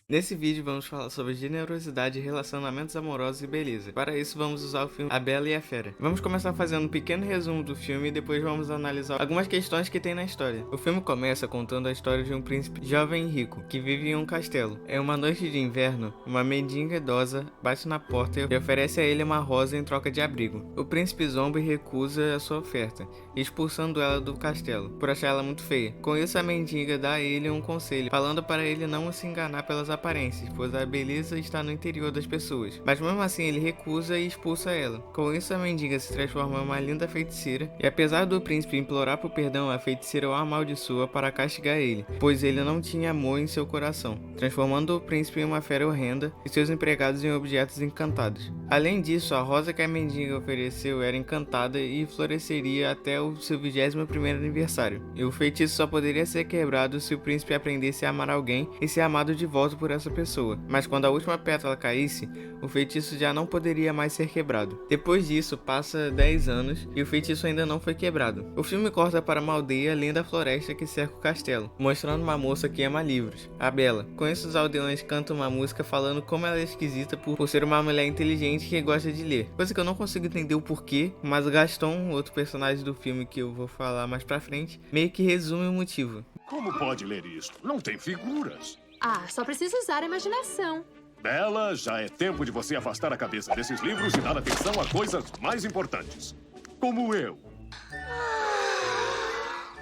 Nesse vídeo vamos falar sobre generosidade, relacionamentos amorosos e beleza. Para isso vamos usar o filme A Bela e a Fera. Vamos começar fazendo um pequeno resumo do filme e depois vamos analisar algumas questões que tem na história. O filme começa contando a história de um príncipe jovem e rico que vive em um castelo. Em uma noite de inverno, uma mendiga idosa bate na porta e oferece a ele uma rosa em troca de abrigo. O príncipe zomba e recusa a sua oferta, expulsando ela do castelo, por achar ela muito feia. Com isso, a mendiga dá a ele um conselho, falando para ele não se enganar pelas aparências, pois a beleza está no interior das pessoas. Mas mesmo assim ele recusa e expulsa ela. Com isso a mendiga se transforma em uma linda feiticeira, e apesar do príncipe implorar por perdão, a feiticeira o amaldiçoa para castigar ele, pois ele não tinha amor em seu coração, transformando o príncipe em uma fera horrenda e seus empregados em objetos encantados. Além disso, a rosa que a mendiga ofereceu era encantada e floresceria até o seu 21º aniversário, e o feitiço só poderia ser quebrado se o príncipe aprendesse a amar alguém e ser amado de volta por essa pessoa. Mas quando a última pétala caísse, o feitiço já não poderia mais ser quebrado. Depois disso, passa 10 anos e o feitiço ainda não foi quebrado. O filme corta para uma aldeia além da floresta que cerca o castelo, mostrando uma moça que ama livros, a Bela. Com isso, os aldeões cantam uma música falando como ela é esquisita por ser uma mulher inteligente que gosta de ler. Coisa que eu não consigo entender o porquê, mas o Gaston, outro personagem do filme que eu vou falar mais pra frente, meio que resume o motivo. Como pode ler isto? Não tem figuras. Ah, só precisa usar a imaginação. Bela, já é tempo de você afastar a cabeça desses livros e dar atenção a coisas mais importantes. Como eu.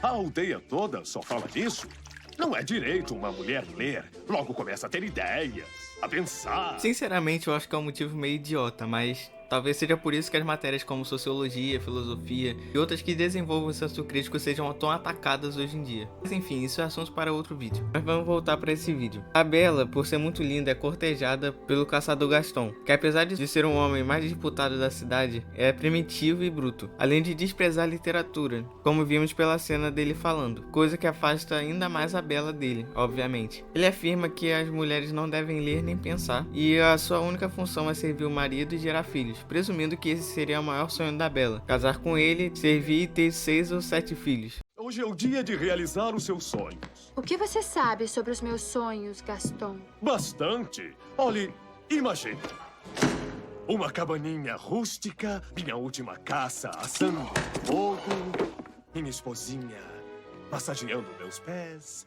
A aldeia toda só fala nisso. Não é direito uma mulher ler. Logo começa a ter ideias, a pensar. Sinceramente, eu acho que é um motivo meio idiota, mas talvez seja por isso que as matérias como sociologia, filosofia e outras que desenvolvam o senso crítico sejam tão atacadas hoje em dia. Mas enfim, isso é assunto para outro vídeo. Mas vamos voltar para esse vídeo. A Bela, por ser muito linda, é cortejada pelo caçador Gaston, que apesar de ser um homem mais disputado da cidade, é primitivo e bruto, além de desprezar a literatura, como vimos pela cena dele falando, coisa que afasta ainda mais a Bela dele, obviamente. Ele afirma que as mulheres não devem ler nem pensar, e a sua única função é servir o marido e gerar filhos, presumindo que esse seria o maior sonho da Bela, casar com ele, servir e ter 6 ou 7 filhos. Hoje é o dia de realizar os seus sonhos. O que você sabe sobre os meus sonhos, Gaston? Bastante. Olhe, imagine. Uma cabaninha rústica, minha última caça assando fogo, minha esposinha massageando meus pés.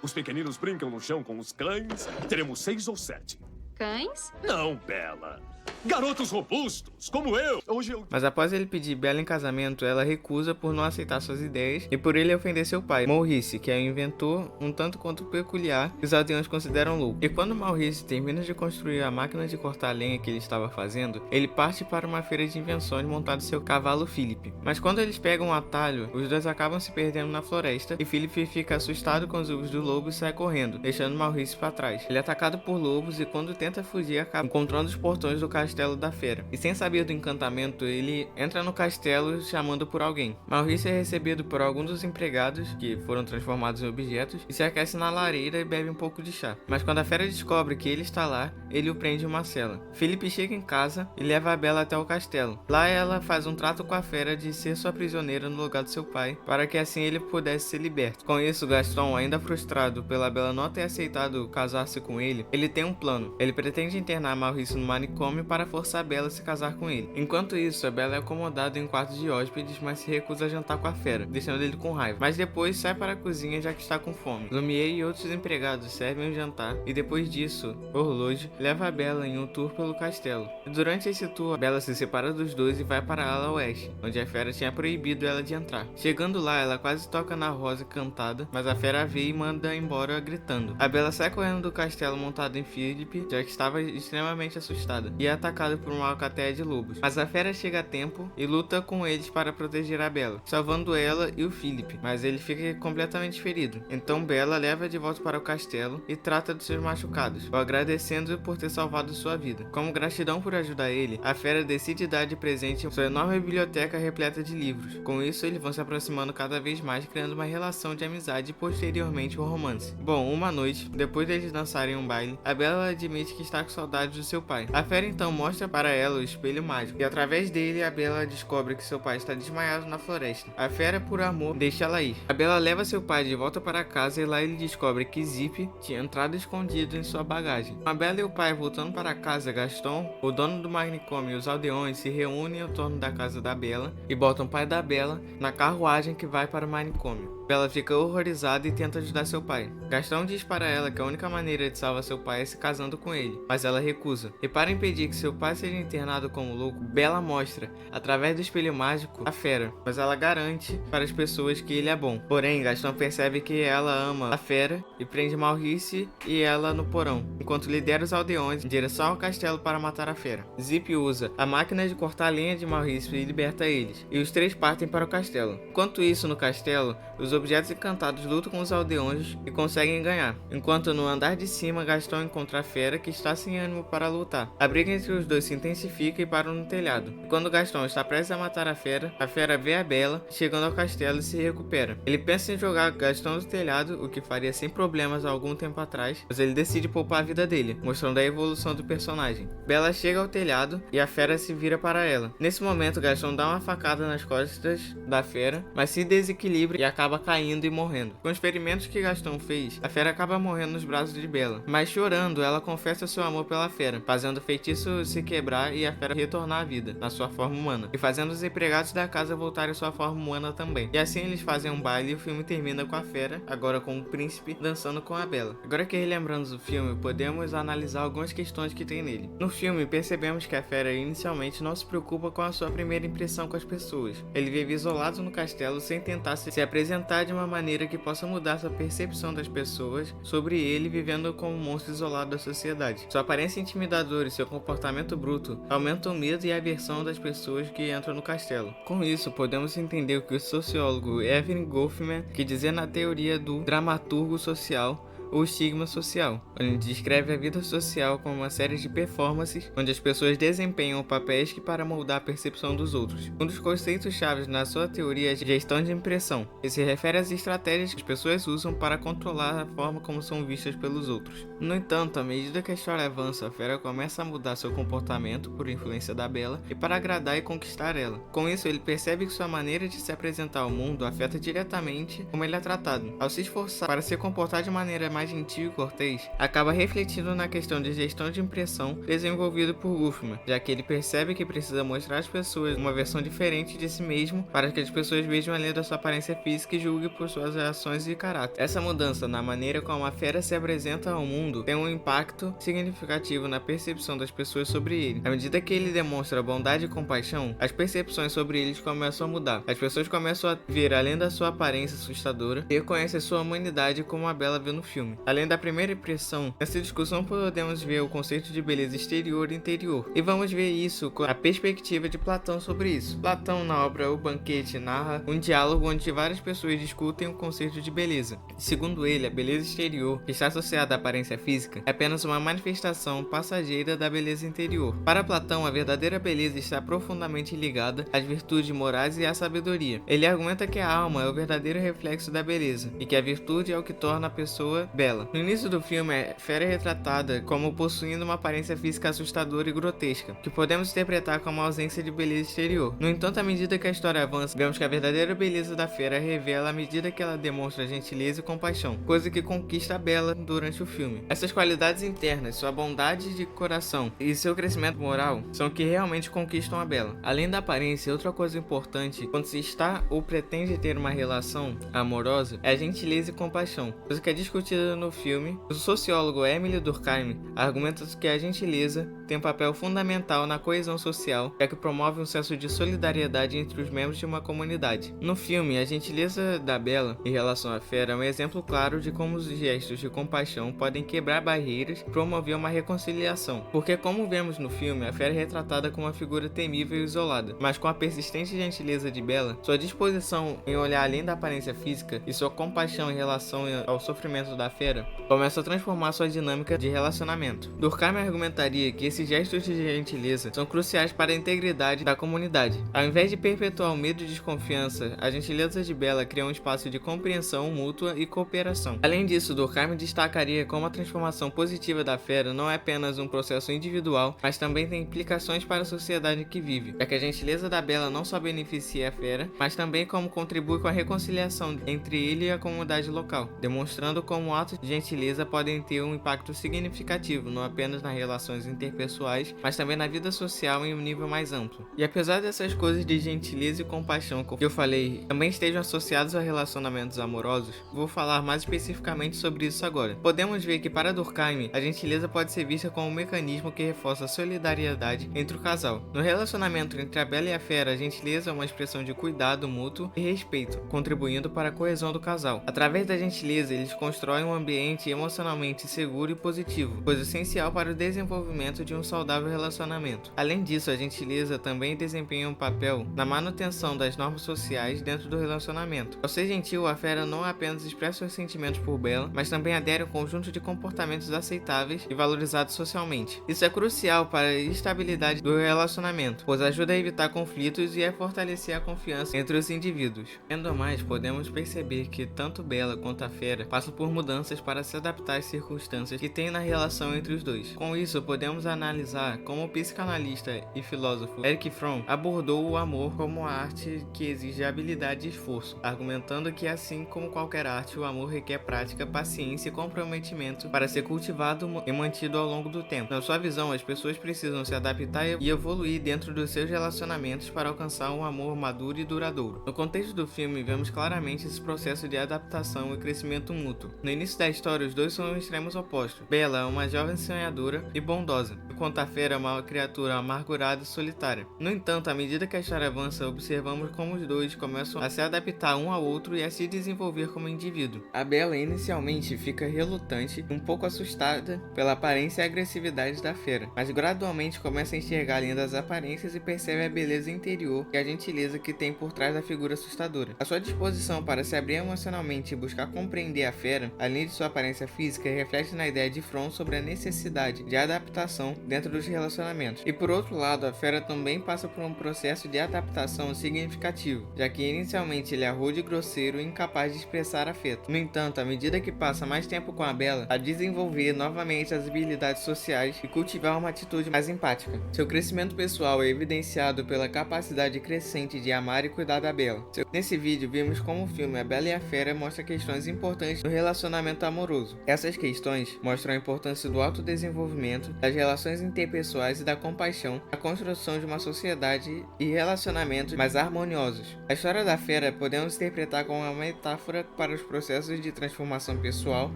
Os pequeninos brincam no chão com os cães. Teremos 6 ou 7. Cães? Não, Bela. Garotos robustos, como eu. Hoje eu... Mas após ele pedir Bela em casamento, ela recusa por não aceitar suas ideias e por ele ofender seu pai, Maurice, que é um inventor um tanto quanto peculiar que os aldeões consideram louco. E quando Maurice termina de construir a máquina de cortar lenha que ele estava fazendo, ele parte para uma feira de invenções montado em seu cavalo Philip. Mas quando eles pegam um atalho, os dois acabam se perdendo na floresta e Philip fica assustado com os urros do lobo e sai correndo, deixando Maurice para trás. Ele é atacado por lobos e quando tenta fugir acaba encontrando os portões do castelo da fera. E sem saber do encantamento, ele entra no castelo chamando por alguém. Maurice é recebido por alguns dos empregados, que foram transformados em objetos, e se aquece na lareira e bebe um pouco de chá. Mas quando a fera descobre que ele está lá, ele o prende em uma cela. Felipe chega em casa e leva a Bela até o castelo. Lá ela faz um trato com a fera de ser sua prisioneira no lugar do seu pai, para que assim ele pudesse ser liberto. Com isso, Gaston, ainda frustrado pela Bela não ter aceitado casar-se com ele tem um plano. Ele pretende internar Maurice no manicômio para forçar a Bela a se casar com ele. Enquanto isso, a Bela é acomodada em um quarto de hóspedes, mas se recusa a jantar com a fera, deixando ele com raiva. Mas depois sai para a cozinha já que está com fome. Lumière e outros empregados servem o jantar e depois disso, Horloge leva a Bela em um tour pelo castelo. E durante esse tour, a Bela se separa dos dois e vai para a ala oeste, onde a fera tinha proibido ela de entrar. Chegando lá, ela quase toca na rosa cantada, mas a fera a vê e manda embora gritando. A Bela sai correndo do castelo montada em Philip, já que estava extremamente assustada, e é atacada por uma alcateia de lobos. Mas a fera chega a tempo e luta com eles para proteger a Bela, salvando ela e o Philip, mas ele fica completamente ferido. Então Bela leva de volta para o castelo e trata dos seus machucados, o agradecendo por ter salvado sua vida. Como gratidão por ajudar ele, a fera decide dar de presente sua enorme biblioteca repleta de livros. Com isso, eles vão se aproximando cada vez mais, criando uma relação de amizade e posteriormente um romance. Bom, uma noite, depois deles dançarem um baile, a Bela admite que está com saudade do seu pai. A fera então mostra para ela o espelho mágico, e através dele a Bella descobre que seu pai está desmaiado na floresta. A fera, por amor, deixa ela ir. A Bella leva seu pai de volta para casa e lá ele descobre que Zip tinha entrado escondido em sua bagagem. Com a Bella e o pai voltando para casa, Gaston, o dono do manicômio e os aldeões se reúnem ao torno da casa da Bella e botam o pai da Bella na carruagem que vai para o manicômio. Bella fica horrorizada e tenta ajudar seu pai. Gaston diz para ela que a única maneira de salvar seu pai é se casando com ele, mas ela recusa. E para impedir que seu pai seja internado como louco, Bella mostra, através do espelho mágico, a fera, mas ela garante para as pessoas que ele é bom. Porém, Gaston percebe que ela ama a fera e prende Maurice e ela no porão, enquanto lidera os aldeões em direção ao castelo para matar a fera. Zip usa a máquina de cortar a lenha de Maurice e liberta eles, e os três partem para o castelo. Enquanto isso, no castelo, os objetos encantados lutam com os aldeões e conseguem ganhar, enquanto no andar de cima Gaston encontra a fera que está sem ânimo para lutar. A briga entre os dois se intensifica e param no telhado. E quando Gaston está prestes a matar a fera vê a Bella chegando ao castelo e se recupera. Ele pensa em jogar Gaston do telhado, o que faria sem problemas há algum tempo atrás, mas ele decide poupar a vida dele, mostrando a evolução do personagem. Bella chega ao telhado e a fera se vira para ela. Nesse momento, Gaston dá uma facada nas costas da fera, mas se desequilibra e acaba caindo e morrendo. Com os experimentos que Gaston fez, a fera acaba morrendo nos braços de Bella, mas chorando, ela confessa seu amor pela fera, fazendo o feitiço se quebrar e a fera retornar à vida, na sua forma humana, e fazendo os empregados da casa voltarem à sua forma humana também. E assim eles fazem um baile e o filme termina com a fera, agora com o príncipe, dançando com a Bella. Agora que relembramos o filme, podemos analisar algumas questões que tem nele. No filme, percebemos que a fera inicialmente não se preocupa com a sua primeira impressão com as pessoas. Ele vive isolado no castelo sem tentar se apresentar de uma maneira que possa mudar sua percepção das pessoas sobre ele, vivendo como um monstro isolado da sociedade. Sua aparência intimidadora e seu comportamento bruto aumentam o medo e a aversão das pessoas que entram no castelo. Com isso, podemos entender o que o sociólogo Evan Goffman quer dizer na teoria do dramaturgo social, ou estigma social, onde descreve a vida social como uma série de performances onde as pessoas desempenham papéis que para moldar a percepção dos outros. Um dos conceitos chaves na sua teoria é a gestão de impressão, que se refere às estratégias que as pessoas usam para controlar a forma como são vistas pelos outros. No entanto, à medida que a história avança, a fera começa a mudar seu comportamento por influência da Bella e para agradar e conquistar ela. Com isso, ele percebe que sua maneira de se apresentar ao mundo afeta diretamente como ele é tratado. Ao se esforçar para se comportar de maneira mais gentil e cortês, acaba refletindo na questão de gestão de impressão desenvolvido por Goffman, já que ele percebe que precisa mostrar às pessoas uma versão diferente de si mesmo para que as pessoas vejam além da sua aparência física e julguem por suas reações e caráter. Essa mudança na maneira como a fera se apresenta ao mundo tem um impacto significativo na percepção das pessoas sobre ele. À medida que ele demonstra bondade e compaixão, as percepções sobre eles começam a mudar. As pessoas começam a ver além da sua aparência assustadora e reconhecem sua humanidade como a Bella vê no filme. Além da primeira impressão, nessa discussão podemos ver o conceito de beleza exterior e interior, e vamos ver isso com a perspectiva de Platão sobre isso. Platão, na obra O Banquete, narra um diálogo onde várias pessoas discutem o conceito de beleza. Segundo ele, a beleza exterior, que está associada à aparência física, é apenas uma manifestação passageira da beleza interior. Para Platão, a verdadeira beleza está profundamente ligada às virtudes morais e à sabedoria. Ele argumenta que a alma é o verdadeiro reflexo da beleza, e que a virtude é o que torna a pessoa bela. No início do filme, a fera é retratada como possuindo uma aparência física assustadora e grotesca, que podemos interpretar como a ausência de beleza exterior. No entanto, à medida que a história avança, vemos que a verdadeira beleza da fera revela à medida que ela demonstra gentileza e compaixão, coisa que conquista a Bella durante o filme. Essas qualidades internas, sua bondade de coração e seu crescimento moral são o que realmente conquistam a Bella. Além da aparência, outra coisa importante quando se está ou pretende ter uma relação amorosa é a gentileza e compaixão, coisa que é discutida no filme. O sociólogo Emily Durkheim argumenta que a gentileza tem um papel fundamental na coesão social, já que promove um senso de solidariedade entre os membros de uma comunidade. No filme, a gentileza da Bella em relação à fera é um exemplo claro de como os gestos de compaixão podem quebrar barreiras e promover uma reconciliação, porque como vemos no filme, a fera é retratada como uma figura temível e isolada, mas com a persistente gentileza de Bella, sua disposição em olhar além da aparência física e sua compaixão em relação ao sofrimento da fera, começa a transformar sua dinâmica de relacionamento. Durkheim argumentaria que esses gestos de gentileza são cruciais para a integridade da comunidade. Ao invés de perpetuar o medo e desconfiança, a gentileza de Bella cria um espaço de compreensão mútua e cooperação. Além disso, Durkheim destacaria como a transformação positiva da fera não é apenas um processo individual, mas também tem implicações para a sociedade que vive, já que a gentileza da Bella não só beneficia a fera, mas também como contribui com a reconciliação entre ele e a comunidade local, demonstrando como atos de gentileza podem ter um impacto significativo não apenas nas relações interpessoais, mas também na vida social em um nível mais amplo. E apesar dessas coisas de gentileza e compaixão que eu falei também estejam associados a relacionamentos amorosos, vou falar mais especificamente sobre isso agora. Podemos ver que para Durkheim, a gentileza pode ser vista como um mecanismo que reforça a solidariedade entre o casal. No relacionamento entre a Bella e a fera, a gentileza é uma expressão de cuidado mútuo e respeito, contribuindo para a coesão do casal. Através da gentileza, eles constroem um ambiente emocionalmente seguro e positivo, coisa essencial para o desenvolvimento de um saudável relacionamento. Além disso, a gentileza também desempenha um papel na manutenção das normas sociais dentro do relacionamento. Ao ser gentil, a fera não apenas expressa seus sentimentos por Bella, mas também adere a um conjunto de comportamentos aceitáveis e valorizados socialmente. Isso é crucial para a estabilidade do relacionamento, pois ajuda a evitar conflitos e a fortalecer a confiança entre os indivíduos. Ainda mais, podemos perceber que tanto Bella quanto a fera passam por mudanças para se adaptar às circunstâncias que tem na relação entre os dois. Com isso, podemos analisar como o psicanalista e filósofo Erich Fromm abordou o amor como a arte que exige habilidade e esforço, argumentando que assim como qualquer arte, o amor requer prática, paciência e comprometimento para ser cultivado e mantido ao longo do tempo. Na sua visão, as pessoas precisam se adaptar e evoluir dentro dos seus relacionamentos para alcançar um amor maduro e duradouro. No contexto do filme, vemos claramente esse processo de adaptação e crescimento mútuo. No início da história, os dois são extremos opostos. Bella é uma jovem sonhadora e bondosa, enquanto a fera é uma criatura amargurada e solitária. No entanto, à medida que a história avança, observamos como os dois começam a se adaptar um ao outro e a se desenvolver como indivíduo. A Bella inicialmente fica relutante e um pouco assustada pela aparência e agressividade da fera, mas gradualmente começa a enxergar além das aparências e percebe a beleza interior e a gentileza que tem por trás da figura assustadora. A sua disposição para se abrir emocionalmente e buscar compreender a fera, além de sua aparência física, reflete na ideia de Fromm sobre a necessidade de adaptação dentro dos relacionamentos. E por outro lado, a fera também passa por um processo de adaptação significativo, já que inicialmente ele é rude e grosseiro e incapaz de expressar afeto. No entanto, à medida que passa mais tempo com a Bella, a desenvolver novamente as habilidades sociais e cultivar uma atitude mais empática. Seu crescimento pessoal é evidenciado pela capacidade crescente de amar e cuidar da Bella. Nesse vídeo, vimos como o filme A Bella e a Fera mostra questões importantes no relacionamento amoroso. Essas questões mostram a importância do autodesenvolvimento, das relações interpessoais e da compaixão, a construção de uma sociedade e relacionamentos mais harmoniosos. A história da fera podemos interpretar como uma metáfora para os processos de transformação pessoal,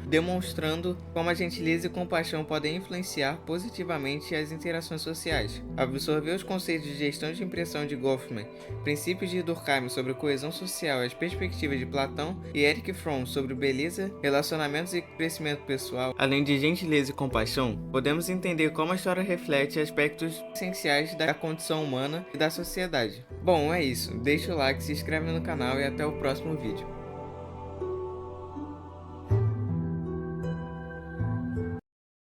demonstrando como a gentileza e compaixão podem influenciar positivamente as interações sociais. Absorver os conceitos de gestão de impressão de Goffman, princípios de Durkheim sobre coesão social e as perspectivas de Platão e Erich Fromm sobre beleza, relacionamentos e crescimento pessoal, além de gentileza e compaixão, podemos entender como a história reflete aspectos essenciais da condição humana e da sociedade. Bom, é isso. Deixa o like, se inscreve no canal e até o próximo vídeo.